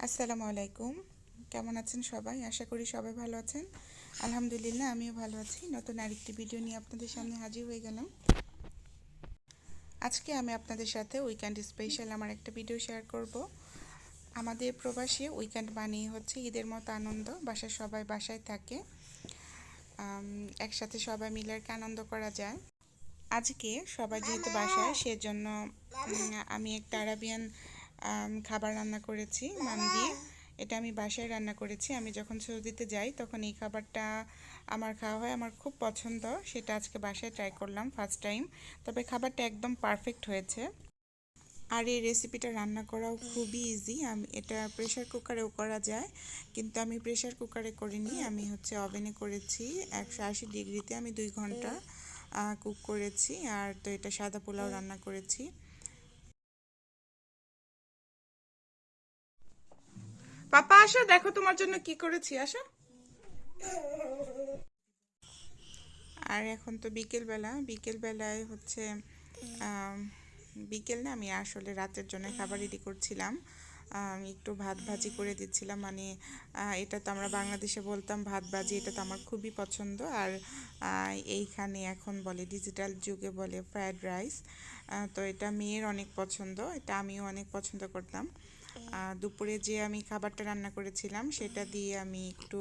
আসসালামু আলাইকুম। কেমন আছেন সবাই? আশা করি সবাই ভালো আছেন। আলহামদুলিল্লাহ, আমিও ভালো আছি। নতুন আরেকটি ভিডিও নিয়ে আপনাদের সামনে হাজির হয়ে গেলাম। আজকে আমি আপনাদের সাথে উইকেন্ড স্পেশাল আমার একটা ভিডিও শেয়ার করব। আমাদের প্রবাসী উইকেন্ড মানেই হচ্ছে ঈদের মতো আনন্দ। বাসায় সবাই বাসায় থাকে, একসাথে সবাই মিলে আর কি আনন্দ করা যায়। আজকে সবাই যেহেতু বাসায়, সেজন্য আমি একটা আরাবিয়ান খাবার রান্না করেছি, মান্দি। এটা আমি বাসায় রান্না করেছি। আমি যখন সৌদিতে যাই তখন এই খাবারটা আমার খাওয়া হয়, আমার খুব পছন্দ। সেটা আজকে বাসায় ট্রাই করলাম ফার্স্ট টাইম। তবে খাবারটা একদম পারফেক্ট হয়েছে। আর এই রেসিপিটা রান্না করাও খুবই ইজি। আমি এটা প্রেশার কুকারেও করা যায়, কিন্তু আমি প্রেশার কুকারে করিনি। আমি ওভেনে করেছি 180 ডিগ্রিতে। আমি 2 ঘন্টা কুক করেছি। আর তো এটা সাদা পোলাও রান্না করেছি। পাপা আসো, দেখো তোমার জন্য কি করেছি, আসো। আর এখন তো বিকেলবেলায় বিকেল না, আমি আসলে রাতের জন্য খাবার রেডি করছিলাম। আমি একটু ভাত ভাজি করে দিচ্ছিলাম, মানে এটা তো আমরা বাংলাদেশে বলতাম ভাত ভাজি। এটা তো আমার খুবই পছন্দ। আর এইখানে এখন বলে, ডিজিটাল যুগে বলে ফ্রায়েড রাইস। তো এটা মেয়ের অনেক পছন্দ, এটা আমিও অনেক পছন্দ করতাম। দুপুরে যে আমি খাবারটা রান্না করেছিলাম সেটা দিয়ে আমি একটু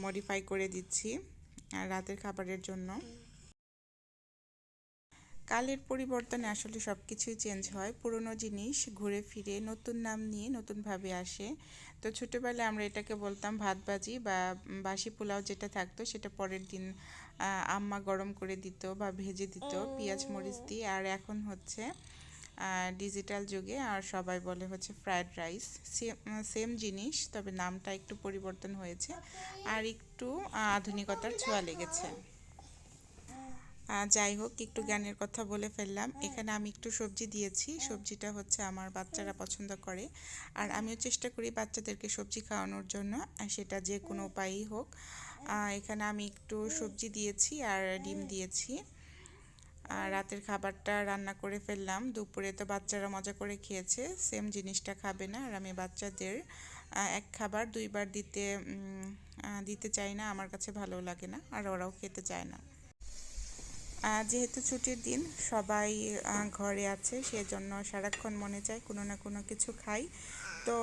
মডিফাই করে দিচ্ছি রাতের খাবারের জন্য। কালের পরিবর্তনে আসলে সব কিছুই চেঞ্জ হয়। পুরনো জিনিস ঘুরে ফিরে নতুন নাম নিয়ে নতুনভাবে আসে। তো ছোটোবেলায় আমরা এটাকে বলতাম ভাত ভাজি বা বাসি পোলাও, যেটা থাকতো সেটা পরের দিন আম্মা গরম করে দিত বা ভেজে দিত পেঁয়াজ মরিচ দিয়ে। আর এখন ডিজিটাল যুগে আর সবাই বলে ফ্রায়েড রাইস। সেম জিনিস, তবে নামটা একটু পরিবর্তন হয়েছে আর একটু আধুনিকতার ছোঁয়া লেগেছে। যাই হোক, একটু জ্ঞানের কথা বলে ফেললাম। এখানে আমি একটু সবজি দিয়েছি। সবজিটা আমার বাচ্চারা পছন্দ করে। আর আমিও চেষ্টা করি বাচ্চাদেরকে সবজি খাওয়ানোর জন্য, সেটা যে কোনো উপায়ই হোক। এখানে আমি একটু সবজি দিয়েছি আর ডিম দিয়েছি। আর রাতের খাবারটা রান্না করে ফেললাম। দুপুরে তো বাচ্চারা মজা করে খেয়েছে, সেম জিনিসটা খাবে না। আর আমি বাচ্চাদের এক খাবার দুইবার দিতে চাই না, আমার কাছে ভালো লাগে না, আর ওরাও খেতে চায় না। যেহেতু ছুটির দিন, সবাই ঘরে আছে, সেজন্য সারাক্ষণ মনে চায় কোনো না কোনো কিছু খাই। তো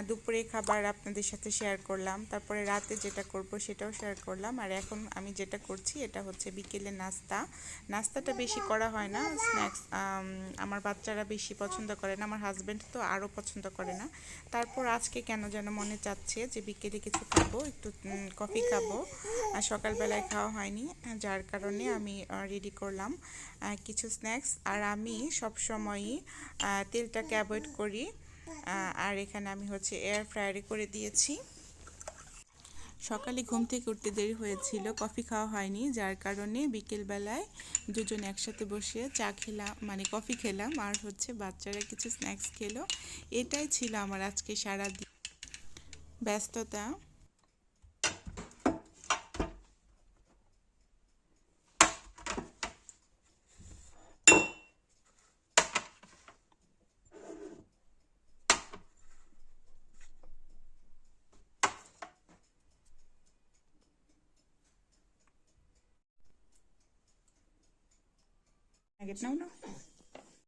দুপুরে খাবার আপনাদের সাথে শেয়ার করলাম, তারপরে রাতে যেটা করব সেটাও শেয়ার করলাম। আর এখন আমি যেটা করছি এটা বিকেলের নাস্তাটা বেশি করা হয় না, স্ন্যাক্স। আমার বাচ্চারা বেশি পছন্দ করে না, আমার হাজব্যান্ড তো আরও পছন্দ করে না। তারপর আজকে কেন যেন মনে চাচ্ছে যে বিকেলে কিছু খাবো, একটু কফি খাবো। আর সকালবেলায় খাওয়া হয়নি, যার কারণে আমি রেডি করলাম কিছু স্ন্যাক্স। আর আমি সবসময়ই তেলটাকে অ্যাভয়েড করি। আর এখানে আমি এয়ার ফ্রায়ারে করে দিয়েছি। সকালে ঘুম থেকে উঠতে দেরি হয়েছিল, কফি খাওয়া হয়নি, যার কারণে বিকেলবেলায় দুজন একসাথে বসে চা খেলাম, মানে কফি খেলাম। আর বাচ্চারা কিছু স্ন্যাক্স খেলো। এটাই ছিল আমার আজকে সারা ব্যস্ততা। নাও না।